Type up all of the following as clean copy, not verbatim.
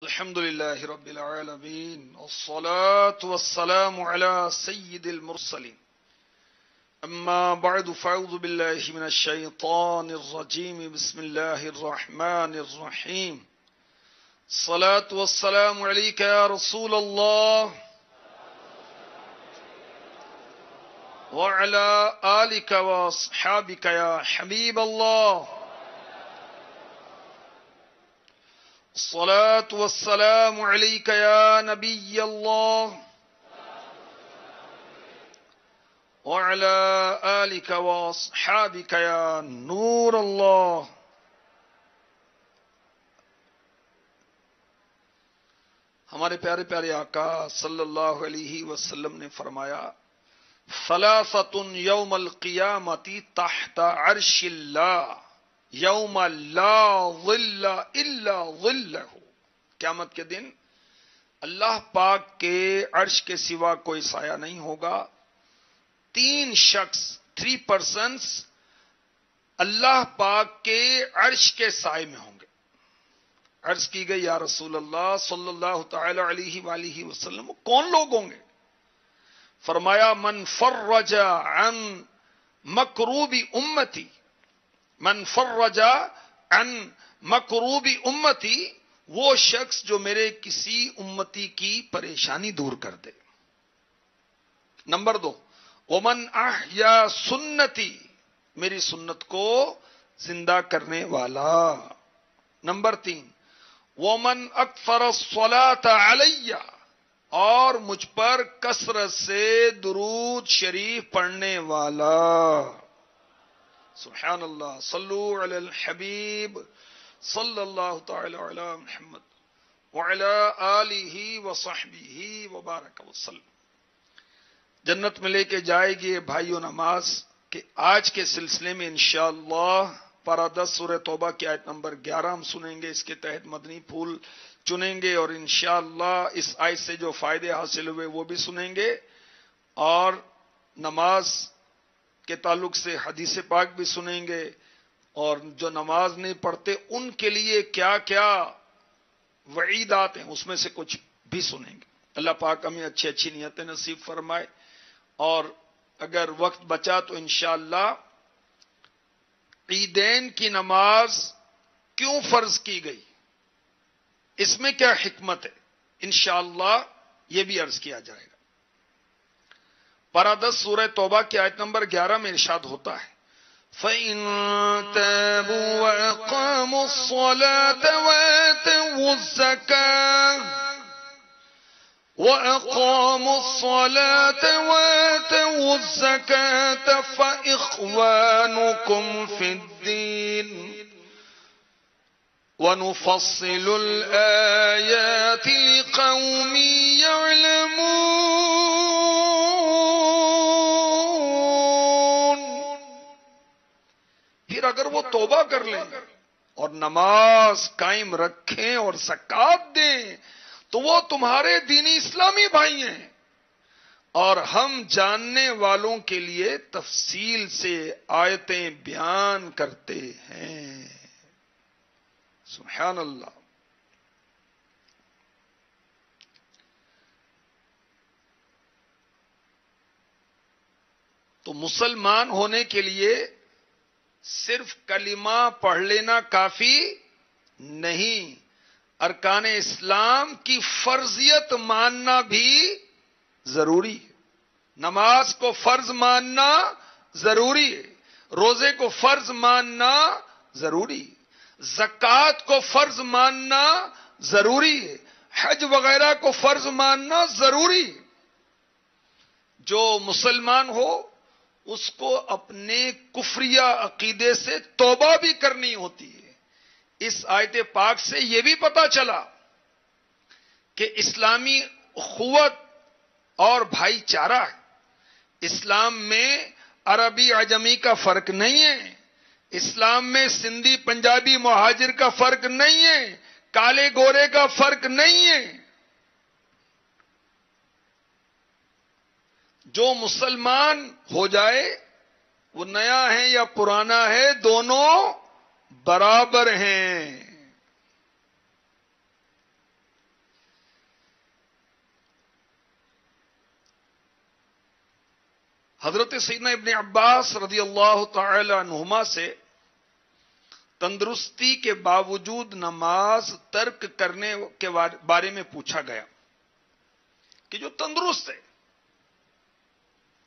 الحمد لله رب العالمين والصلاة والسلام على سيد المرسلين أما بعد فأعوذ بالله من الشيطان الرجيم بسم الله الرحمن الرحيم الصلاة والسلام عليك يا رسول الله وعلى آلك وأصحابك يا حبيب الله الصلاة والسلام عليك يا نبي الله وعلى آلك وأصحابك يا نور الله. ہمارے پیارے پیارے آقا صلی اللہ علیہ وسلم نے فرمایا ثلاثۃ یوم القیامۃ تحت عرش اللہ یوم لا ظل الا ظلہ. قیامت کے دن اللہ پاک کے عرش کے سوا کوئی سایہ نہیں ہوگا. تین شخص 3 persons اللہ پاک کے عرش کے سائے میں ہوں گے. عرض کی گئی یا رسول اللہ صلی اللہ تعالی علیہ وآلہ وسلم کون لوگ ہوں گے؟ فرمایا من فرج عن مکروب امتی، من فرج عن مکروب امتی، وہ شخص جو میرے کسی امتی کی پریشانی دور کر دے. نمبر 2 ومن احیا سنتی، میری سنت کو زندہ کرنے والا. نمبر 3 ومن اکثر الصلاۃ علی، اور مجھ پر کثرت سے درود شریف پڑھنے والا. سبحان اللہ. صلو علی الحبیب صلی اللہ تعالی علی محمد وعلی آلہ وصحبہ وبارک وسلم. جنت میں لے کے جائے گی بھائیو نماز کہ آج کے سلسلے میں انشاءاللہ پارہ 10 سورہ توبہ کی آیت نمبر 11 ہم سنیں گے. اس کے تحت مدنی پھول چنیں گے اور انشاءاللہ اس آیت سے جو فائدے حاصل ہوئے وہ بھی سنیں گے، اور نماز کے تعلق سے حدیث پاک بھی سنیں گے، اور جو نماز نہیں پڑھتے ان کے لیے کیا کیا وعیدات ہیں اس میں سے کچھ بھی سنیں گے. اللہ پاک ہمیں اچھی اچھی نیتیں نصیب فرمائے. اور اگر وقت بچا تو انشاءاللہ عیدین کی نماز کیوں فرض کی گئی، اس میں کیا حکمت ہے، انشاءاللہ یہ بھی عرض کیا جائے گا. پارہ 10 سورہ توبہ کی آیت نمبر 11 میں ارشاد ہوتا ہے فَإِن تَابُوا وَأَقَامُوا الصَّلَاةَ وَآتَوُا الزَّكَاةَ وَأَقَامُوا الصَّلَاةَ وَآتَوُا الزَّكَاةَ فَإِخْوَانُكُمْ فِي الدِّينِ وَنُفَصِّلُ الْآيَاتِ لِقَوْمٍ يَعْلَمُونَ. پھر اگر وہ توبہ کر لیں اور نماز قائم رکھیں اور زکوٰۃ دیں تو وہ تمہارے دینی اسلامی بھائی ہیں، اور ہم جاننے والوں کے لیے تفصیل سے آیتیں بیان کرتے ہیں. سبحان اللہ. تو مسلمان ہونے کے لیے صرف کلمہ پڑھ لینا کافی نہیں، ارکان اسلام کی فرضیت ماننا بھی ضروری ہے. نماز کو فرض ماننا ضروری ہے، روزے کو فرض ماننا ضروری ہے، زکوٰۃ کو فرض ماننا ضروری ہے، حج وغیرہ کو فرض ماننا ضروری ہے. جو مسلمان ہو اس کو اپنے کفریہ عقیدے سے توبہ بھی کرنی ہوتی ہے. اس آیت پاک سے یہ بھی پتا چلا کہ اسلامی اخوت اور بھائی چارہ ہے. اسلام میں عربی عجمی کا فرق نہیں ہے، اسلام میں سندھی پنجابی مہاجر کا فرق نہیں ہے، کالے گورے کا فرق نہیں ہے. جو مسلمان ہو جائے وہ نیا ہے یا پرانا ہے، دونوں برابر ہیں. حضرت سیدنا ابن عباس رضی اللہ تعالی عنہما سے تندرستی کے باوجود نماز ترک کرنے کے بارے میں پوچھا گیا کہ جو تندرست ہے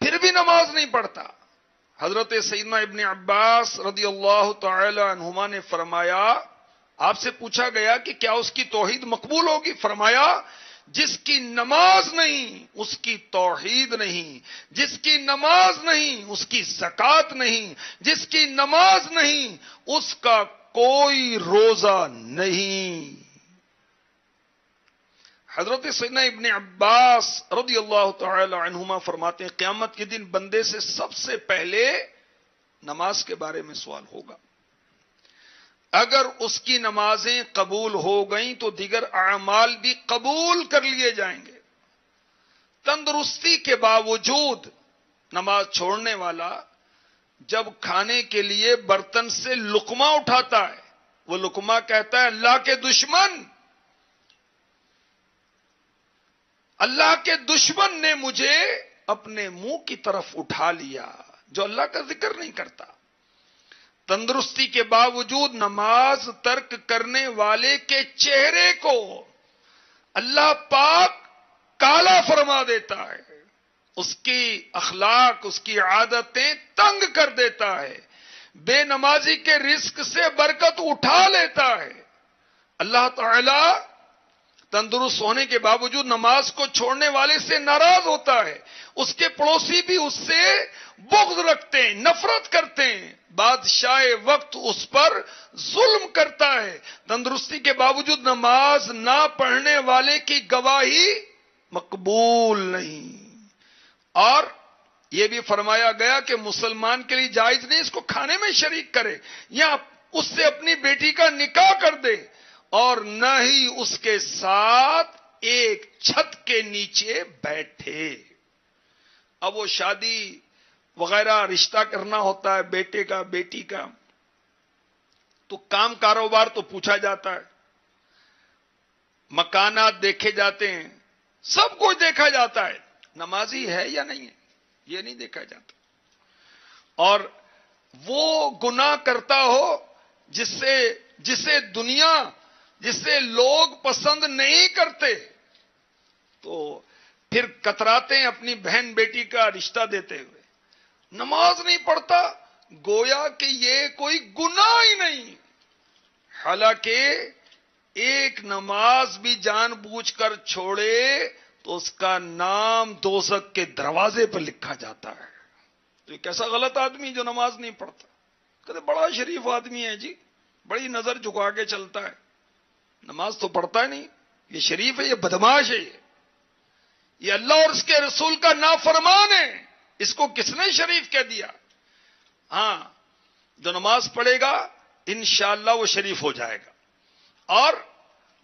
پھر بھی نماز نہیں پڑھتا. حضرت سیدنا ابن عباس رضی اللہ تعالی عنہما نے فرمایا، آپ سے پوچھا گیا کہ کیا اس کی توحید مقبول ہوگی؟ فرمایا جس کی نماز نہیں اس کی توحید نہیں، جس کی نماز نہیں اس کی زکات نہیں، جس کی نماز نہیں اس کا کوئی روزہ نہیں. حضرت سیدنا ابن عباس رضی اللہ تعالی عنہما فرماتے ہیں قیامت کے دن بندے سے سب سے پہلے نماز کے بارے میں سوال ہوگا. اگر اس کی نمازیں قبول ہو گئیں تو دیگر اعمال بھی قبول کر لیے جائیں گے. تندرستی کے باوجود نماز چھوڑنے والا جب کھانے کے لیے برتن سے لقمہ اٹھاتا ہے، وہ لقمہ کہتا ہے اللہ کے دشمن، اللہ کے دشمن نے مجھے اپنے منہ کی طرف اٹھا لیا، جو اللہ کا ذکر نہیں کرتا. تندرستی کے باوجود نماز ترک کرنے والے کے چہرے کو اللہ پاک کالا فرما دیتا ہے، اس کی اخلاق اس کی عادتیں تنگ کر دیتا ہے، بے نمازی کے رزق سے برکت اٹھا لیتا ہے. اللہ تعالی تندرست ہونے کے باوجود نماز کو چھوڑنے والے سے ناراض ہوتا ہے. اس کے پڑوسی بھی اس سے بغض رکھتے ہیں، نفرت کرتے ہیں. بادشاہ وقت اس پر ظلم کرتا ہے. تندرستی کے باوجود نماز نہ پڑھنے والے کی گواہی مقبول نہیں. اور یہ بھی فرمایا گیا کہ مسلمان کے لیے جائز نہیں اس کو کھانے میں شریک کرے یا اس سے اپنی بیٹی کا نکاح کر دے، اور نہ ہی اس کے ساتھ ایک چھت کے نیچے بیٹھے. اب وہ شادی وغیرہ رشتہ کرنا ہوتا ہے بیٹے کا بیٹی کا، تو کام کاروبار تو پوچھا جاتا ہے، مکانات دیکھے جاتے ہیں، سب کچھ دیکھا جاتا ہے. نمازی ہے یا نہیں ہے یہ نہیں دیکھا جاتا. اور وہ گناہ کرتا ہو جسے لوگ پسند نہیں کرتے، تو پھر کتراتے ہیں اپنی بہن بیٹی کا رشتہ دیتے ہوئے. نماز نہیں پڑھتا گویا کہ یہ کوئی گناہ ہی نہیں، حالانکہ ایک نماز بھی جان بوجھ کر چھوڑے تو اس کا نام دوزخ کے دروازے پر لکھا جاتا ہے. تو ایک ایسا غلط آدمی جو نماز نہیں پڑھتا، کہتے بڑا شریف آدمی ہے جی، بڑی نظر جھکا کے چلتا ہے، نماز تو پڑھتا ہے نہیں، یہ شریف ہے یہ بدماش ہے، یہ اللہ اور اس کے رسول کا نافرمان ہے، اس کو کس نے شریف کہہ دیا؟ ہاں، جو نماز پڑھے گا انشاءاللہ وہ شریف ہو جائے گا. اور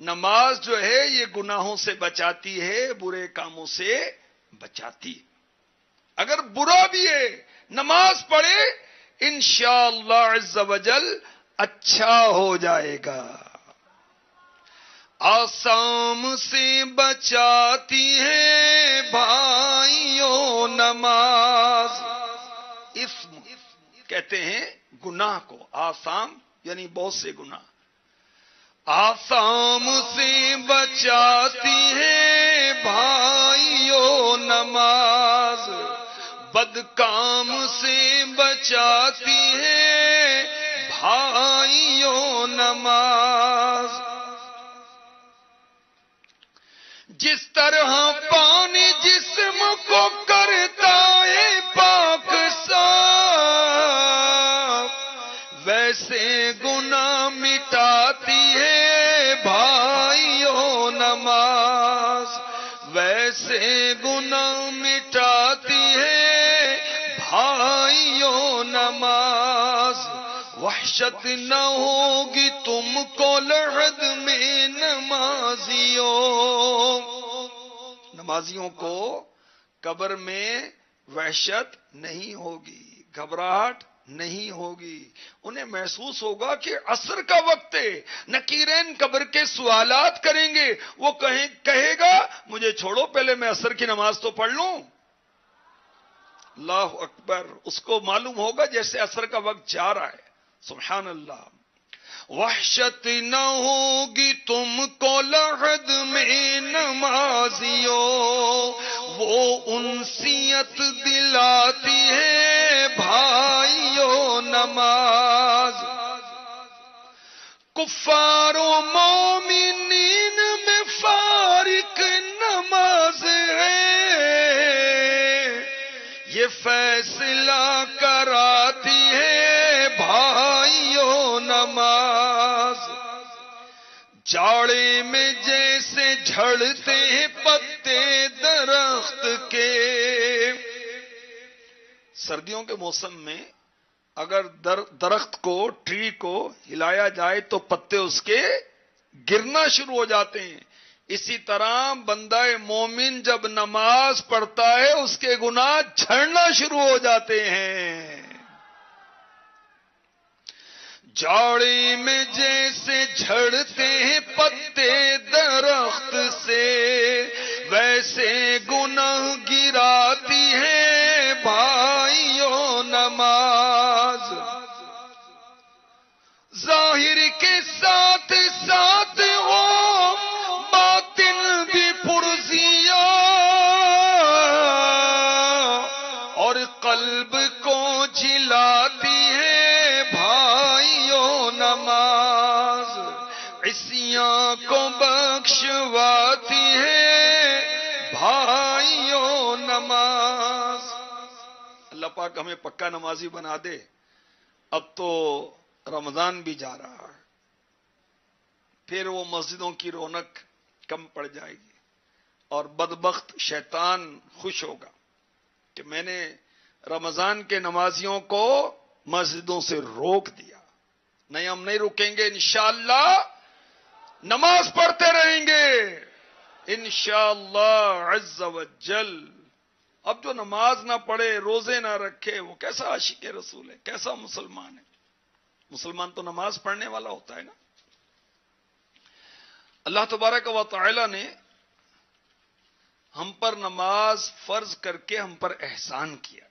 نماز جو ہے یہ گناہوں سے بچاتی ہے، برے کاموں سے بچاتی ہے. اگر برا بھی ہے نماز پڑھے انشاءاللہ عز وجل اچھا ہو جائے گا. آسام سے بچاتی ہے بھائیوں نماز. اسم کہتے ہیں گناہ کو، آسام یعنی بہت سے گناہ. آسام سے بچاتی ہے بھائیوں نماز، بدکام سے بچاتی ہے بھائیوں نماز. جس طرح پانی جسم کو کرتا ہے پاک صاف، ویسے گناہ مٹاتی ہے بھائیوں نماز، ویسے گناہ مٹاتی ہے بھائیوں نماز. وحشت نہ ہوگی تم کو لحد میں نمازیوں کو قبر میں وحشت نہیں ہوگی، گھبراہٹ نہیں ہوگی. انہیں محسوس ہوگا کہ عصر کا وقت ہے. نکیرین قبر کے سوالات کریں گے، وہ کہے گا مجھے چھوڑو پہلے میں عصر کی نماز تو پڑھ لوں. اللہ اکبر. اس کو معلوم ہوگا جیسے عصر کا وقت جا رہا ہے. سبحان اللہ. وحشت نہ ہوگی تم کو لحد میں نمازیوں، وہ انسیت دلاتی ہے بھائیوں نماز. کفار و مومنین میں فارق نماز ہے، یہ فیصلہ کراتی ہے بھائیوں نماز. جاڑے میں جیسے جھڑتے ہیں پتے درخت کے، سردیوں کے موسم میں اگر درخت کو، ٹری کو ہلایا جائے تو پتے اس کے گرنا شروع ہو جاتے ہیں. اسی طرح بندہ مومن جب نماز پڑھتا ہے اس کے گناہ جھڑنا شروع ہو جاتے ہیں. جاڑی میں جیسے جھڑتے ہیں پتے درخت سے، ویسے گناہ گراتی ہے بھائیوں نماز. ظاہر کے ساتھ ساتھ ہو باطن بھی پرزیاں، اور قلب کو جلاتی ہے بھائیوں نماز. عصیاں کو بخشواتی ہے بھائیوں نماز. اللہ پاک ہمیں پکا نمازی بنا دے. اب تو رمضان بھی جا رہا ہے، پھر وہ مسجدوں کی رونق کم پڑ جائے گی، اور بدبخت شیطان خوش ہوگا کہ میں نے رمضان کے نمازیوں کو مسجدوں سے روک دیا. نہیں، ہم نہیں رکیں گے، انشاءاللہ نماز پڑھتے رہیں گے انشاءاللہ عز وجل. اب جو نماز نہ پڑھے، روزے نہ رکھے، وہ کیسا عاشق رسول ہے، کیسا مسلمان ہے؟ مسلمان تو نماز پڑھنے والا ہوتا ہے نا. اللہ تبارک و تعالی نے ہم پر نماز فرض کر کے ہم پر احسان کیا،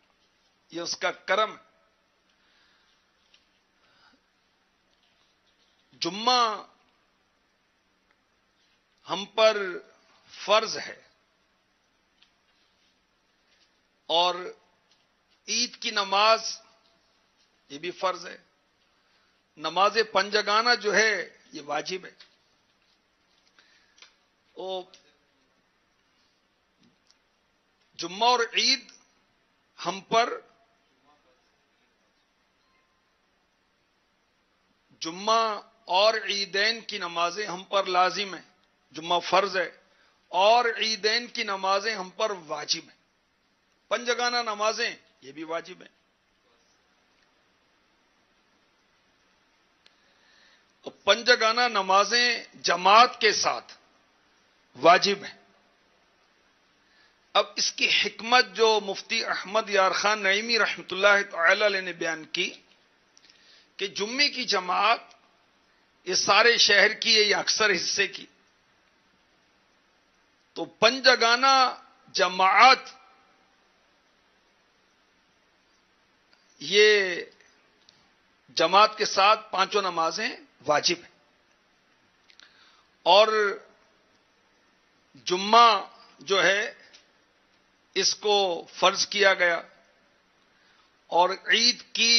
یہ اس کا کرم. جمعہ ہم پر فرض ہے، اور عید کی نماز یہ بھی فرض ہے. نماز پنجگانہ جو ہے یہ واجب ہے. وہ جمعہ اور عید ہم پر، جمعہ اور عیدین کی نمازیں ہم پر لازم ہیں. جمعہ فرض ہے اور عیدین کی نمازیں ہم پر واجب ہیں. پنجگانہ نمازیں یہ بھی واجب ہیں. پنجگانہ نمازیں جماعت کے ساتھ واجب ہیں. اب اس کی حکمت جو مفتی احمد یار خان نعیمی رحمۃ اللہ تعالی علیہ نے بیان کی کہ جمعے کی جماعت یہ سارے شہر کی ہے یا اکثر حصے کی، تو پنجگانہ جماعت یہ جماعت کے ساتھ پانچوں نمازیں واجب ہیں. اور جمعہ جو ہے اس کو فرض کیا گیا، اور عید کی،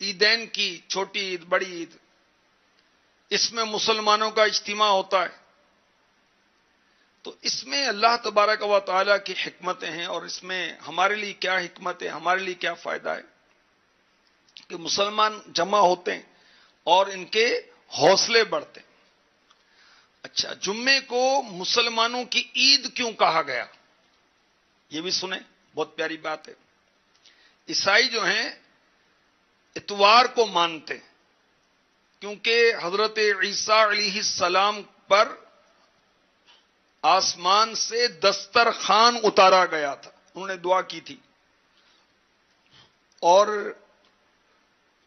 عیدین کی، چھوٹی عید بڑی عید، اس میں مسلمانوں کا اجتماع ہوتا ہے. تو اس میں اللہ تبارک و تعالیٰ کی حکمتیں ہیں، اور اس میں ہمارے لیے کیا حکمت ہے، ہمارے لیے کیا فائدہ ہے کہ مسلمان جمع ہوتے ہیں اور ان کے حوصلے بڑھتے ہیں. اچھا، جمعے کو مسلمانوں کی عید کیوں کہا گیا یہ بھی سنیں، بہت پیاری بات ہے. عیسائی جو ہیں اتوار کو مانتے ہیں، کیونکہ حضرت عیسیٰ علیہ السلام پر آسمان سے دسترخوان اتارا گیا تھا، انہوں نے دعا کی تھی، اور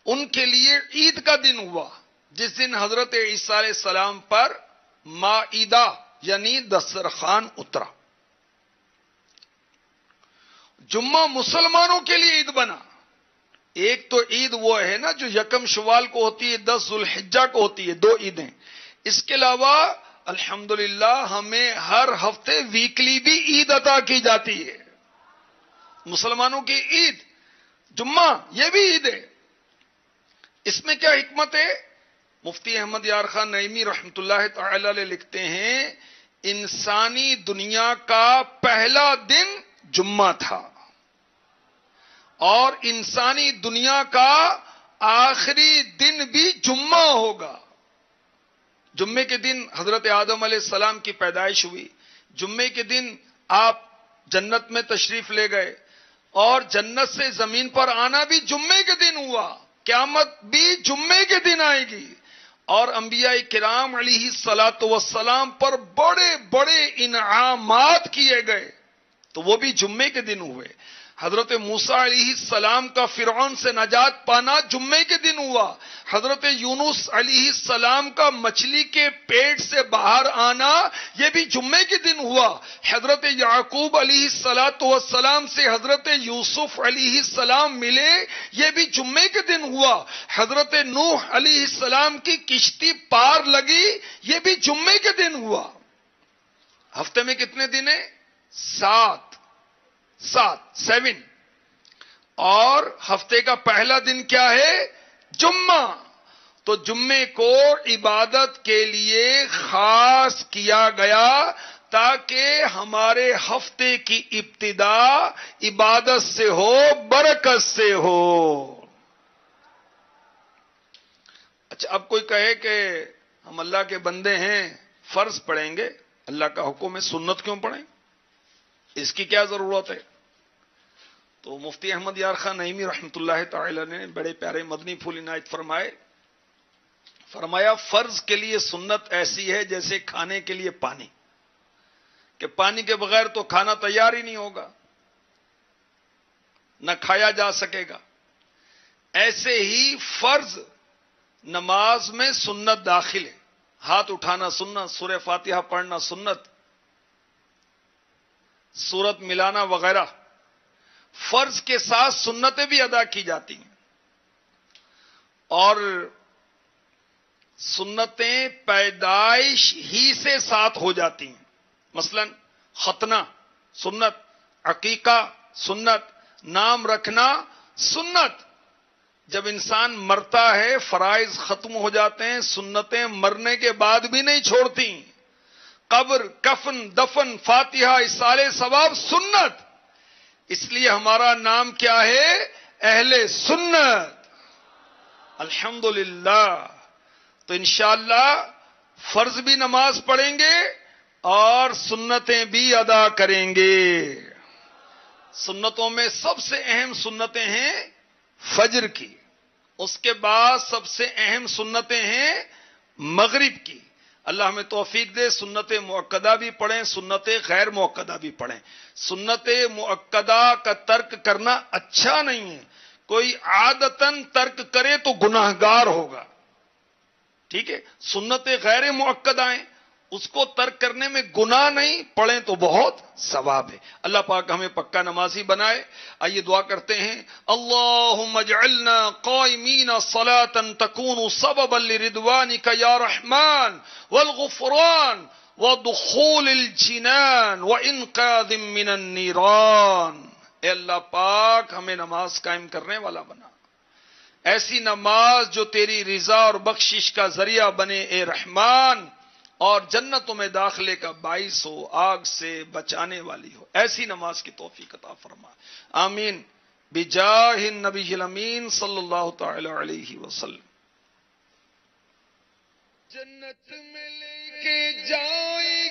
ان کے لیے عید کا دن ہوا جس دن حضرت عیسیٰ علیہ السلام پر مائدہ یعنی دسترخوان اترا. جمعہ مسلمانوں کے لیے عید بنا. ایک تو عید وہ ہے نا جو یکم شوال کو ہوتی ہے، 10 ذوالحجہ کو ہوتی ہے، 2 عیدیں. اس کے علاوہ الحمدللہ ہمیں ہر ہفتے ویکلی بھی عید عطا کی جاتی ہے. مسلمانوں کی عید جمعہ یہ بھی عید ہے. اس میں کیا حکمت ہے؟ مفتی احمد یار خان نعیمی رحمت اللہ تعالی علیہ لکھتے ہیں انسانی دنیا کا پہلا دن جمعہ تھا اور انسانی دنیا کا آخری دن بھی جمعہ ہوگا. جمعے کے دن حضرت آدم علیہ السلام کی پیدائش ہوئی. جمعے کے دن آپ جنت میں تشریف لے گئے اور جنت سے زمین پر آنا بھی جمعے کے دن ہوا. قیامت بھی جمعے کے دن آئے گی. اور انبیاء کرام علیہ الصلاۃ والسلام پر بڑے بڑے انعامات کیے گئے تو وہ بھی جمعے کے دن ہوئے. حضرت موسیٰ علیہ السلام کا فرعون سے نجات پانا جمعے کے دن ہوا. حضرت یونس علیہ السلام کا مچھلی کے پیٹ سے باہر آنا یہ بھی جمعے کے دن ہوا. حضرت یعقوب علیہ السلام سے حضرت یوسف علیہ السلام ملے یہ بھی جمعے کے دن ہوا. حضرت نوح علیہ السلام کی کشتی پار لگی یہ بھی جمعے کے دن ہوا. ہفتے میں کتنے دن ہیں؟ 7 اور ہفتے کا پہلا دن کیا ہے؟ جمعہ. تو جمعے کو عبادت کے لیے خاص کیا گیا تاکہ ہمارے ہفتے کی ابتدا عبادت سے ہو، برکت سے ہو. اچھا اب کوئی کہے کہ ہم اللہ کے بندے ہیں فرض پڑھیں گے، اللہ کا حکم ہے سنت کیوں پڑھیں؟ اس کی کیا ضرورت ہے؟ تو مفتی احمد یار خان نعیمی رحمت اللہ تعالی نے بڑے پیارے مدنی پھول عنایت فرمایا فرض کے لیے سنت ایسی ہے جیسے کھانے کے لیے پانی، کہ پانی کے بغیر تو کھانا تیار ہی نہیں ہوگا، نہ کھایا جا سکے گا. ایسے ہی فرض نماز میں سنت داخل ہے. ہاتھ اٹھانا سنت، سورہ فاتحہ پڑھنا سنت، سورت ملانا وغیرہ فرض کے ساتھ سنتیں بھی ادا کی جاتی ہیں. اور سنتیں پیدائش ہی سے ساتھ ہو جاتی ہیں. مثلا ختنہ سنت، عقیقہ سنت، نام رکھنا سنت. جب انسان مرتا ہے فرائض ختم ہو جاتے ہیں، سنتیں مرنے کے بعد بھی نہیں چھوڑتی. قبر، کفن، دفن، فاتحہ، ایصال ثواب سنت. اس لیے ہمارا نام کیا ہے؟ اہل سنت. الحمدللہ. تو انشاءاللہ فرض بھی نماز پڑھیں گے اور سنتیں بھی ادا کریں گے. سنتوں میں سب سے اہم سنتیں ہیں فجر کی، اس کے بعد سب سے اہم سنتیں ہیں مغرب کی. اللہ ہمیں توفیق دے سنت مؤکدہ بھی پڑھیں، سنت غیر مؤکدہ بھی پڑھیں. سنت مؤکدہ کا ترک کرنا اچھا نہیں ہے. کوئی عادتاً ترک کرے تو گناہگار ہوگا. ٹھیک ہے، سنت غیر مؤکدہ ہیں اس کو ترک کرنے میں گناہ نہیں، پڑھیں تو بہت ثواب ہے. اللہ پاک ہمیں پکا نمازی بنائے. آئیے دعا کرتے ہیں. اللہم اجعلنا قائمین صلاة تکون سببا لرضوانک یا رحمان والغفران ودخول الجنان وانقاذ من النیران. اے اللہ پاک ہمیں نماز قائم کرنے والا بنا، ایسی نماز جو تیری رضا اور بخشش کا ذریعہ بنے اے رحمان، اور جنتوں میں داخلے کا باعث ہو، آگ سے بچانے والی ہو. ایسی نماز کی توفیق عطا فرما. آمین بجاہ النبی الامین صلی اللہ تعالی علیہ وسلم. جنت میں لے کے جائیں